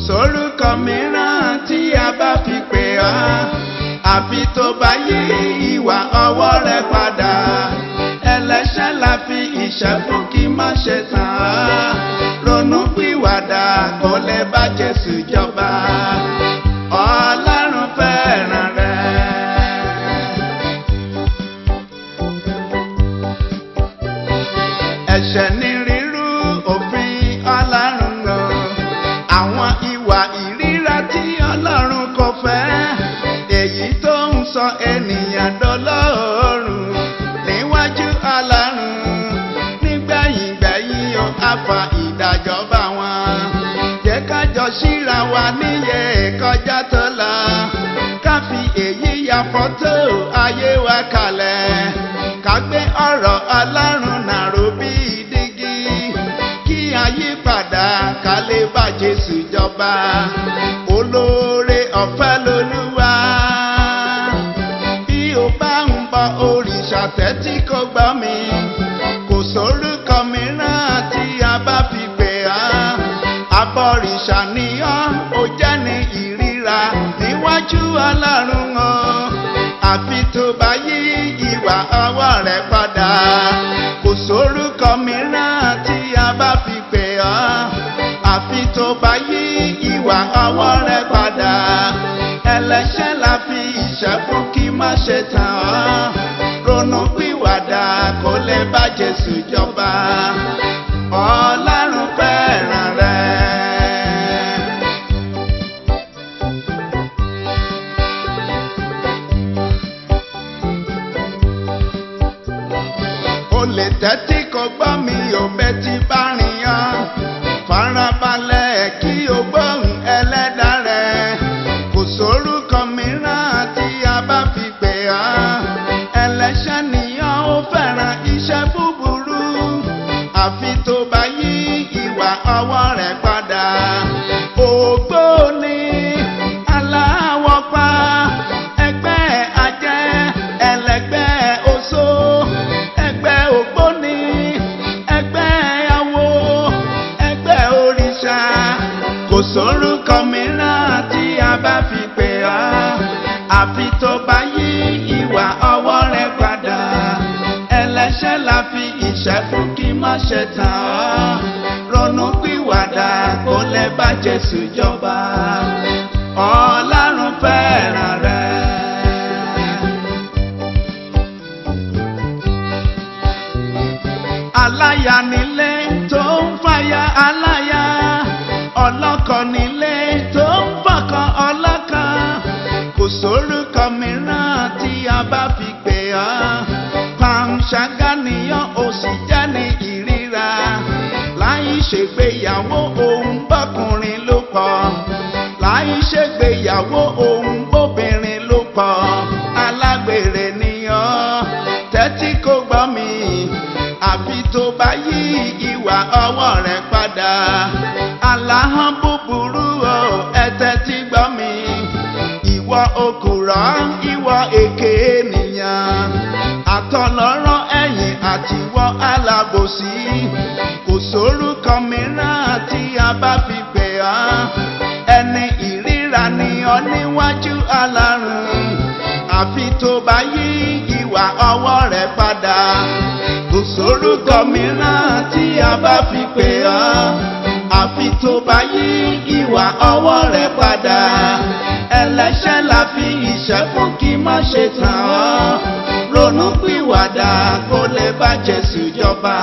sórúkọ mìíràn tí a bá fi pè ọ́ àfi tó bá yí ìwà ọwọ́ rẹ padà. Ẹlẹ́ṣẹ̀ la fi ìṣẹ́ fún kí má ṣe tàn án. Ronú pìwàdà kó lè bá Jésù jọba. Ọlọ́run fẹ́ràn rẹ. Ẹ̀ṣẹ̀ ní rírú òfin Ọlọ́run lọ. Àwọn ìwà ìríra tí Ọlọ́run kò fẹ́. Èyí tó ń sọ ènìyàn dọlọ́run níwájú Ọlọ́run. Nígbẹ̀yìngbẹ̀yìn ó á fa ìdájọ́ bá wọn. Jẹ́ ká jọ ṣíra wa níyè kọjá tó lọ. Ká fi èyí ya fọ́tò ayé wa kalẹ̀. Ká gbé ọ̀rọ̀ Ọlọ́run nàró bí dígí. Kí ayé padà ká lè bá Jésù jọba. Olóore ọ̀fẹ́ lolúwa. Bí o bá ń bọ òrìṣà tẹ́tí kò gbọ́ mi. Kò sórúkọ mìíràn tí a bá fi pè ọ́. Abọ̀rìṣà ni ọ́, ó jẹ́ ní ìríra níwájú Ọlọ́run o. Àfi tó bá yí ìwà ọwọ́ rẹ padà. Kò sórúkọ mìíràn tí a bá fi pè ọ́. Àfi tó bá yí ìwà ọwọ́ rẹ padà. Ẹlẹ́ṣẹ̀ la fi ìṣẹ́ fún kí má ṣe tàn ọ́. Ronú pìwàdà kó lè bá Jésù jọba. Ọlọ́run fẹ́ràn rẹ. O lè tẹ́tí kó gbọ́ mi ò bẹ́ ti bá rìn yán. Farabalẹ̀ kí o gbóhùn Ẹlẹ́dàá rẹ. Kò sórúkọ mìíràn tí a bá fi pè ọ́. Ẹlẹ́ṣẹ̀ nìyàn ó fẹ́ràn iṣẹ́ búburú. Àfi tó bá yí ìwà ọwọ́ rẹ padà. Ògbóni aláwọ̀ pa ẹgbẹ́ ajẹ́ ẹlẹgbẹ́ oṣó. Ẹgbẹ́ ògbóni ẹgbẹ́ awo ẹgbẹ́ òrìṣà. Kò sórúkọ mìíràn tí a bá fi pè ọ́. Àfi tó bá yí ìwà ọwọ́ rẹ padà. Ẹlẹ́ṣẹ̀ la fi ìṣẹ́ fún kí má ṣe tàn ọ́. Ronú pìwàdà kó lè bá Jésù jọba. Ọlọ́run fẹ́ràn rẹ. Aláya nílé tó ń fàyà aláya. Ọlọ́kọ nílé tó ń fọkọ ọlọ́kọ. Kò sórúkọ mìíràn tí a bá fi pè ọ́. Panṣágà nìyàn ó sì jẹ́ ní ìríra. Láì ṣègbéyàwó òun bọ́kùnrin ló pọ̀. Láì ṣègbéyàwó òun bóbìnrin ló pọ̀. Alágbèrè nìyàn tẹ́tí kò gbọ́ mi. Àfi tó bá yí ìwà ọwọ́ rẹ padà. Aláhàn búburú o, ẹ tẹ́tí gbọ́ mi. Ìwọ òkùrọ̀, ìwọ èké ènìyàn. Àtọlọ́rọ̀ ẹ̀yìn àtiwọ́ alábòsí. Kò sórúkọ mìíràn tí a bá fi pè ọ́. Ẹni ìríra ni ọ́ níwájú Ọlọ́run. Àfi tó bá yí ìwà ọwọ́ rẹ padà. Kò sórúkọ mìíràn tí a bá fi pè ọ́. Àfi tó bá yí ìwà ọwọ́ rẹ padà. Ẹlẹ́ṣẹ̀ la fi ìṣẹ́ fún kí má ṣe tàn ọ́. Ronú pìwàdà kó lè bá Jésù jọba.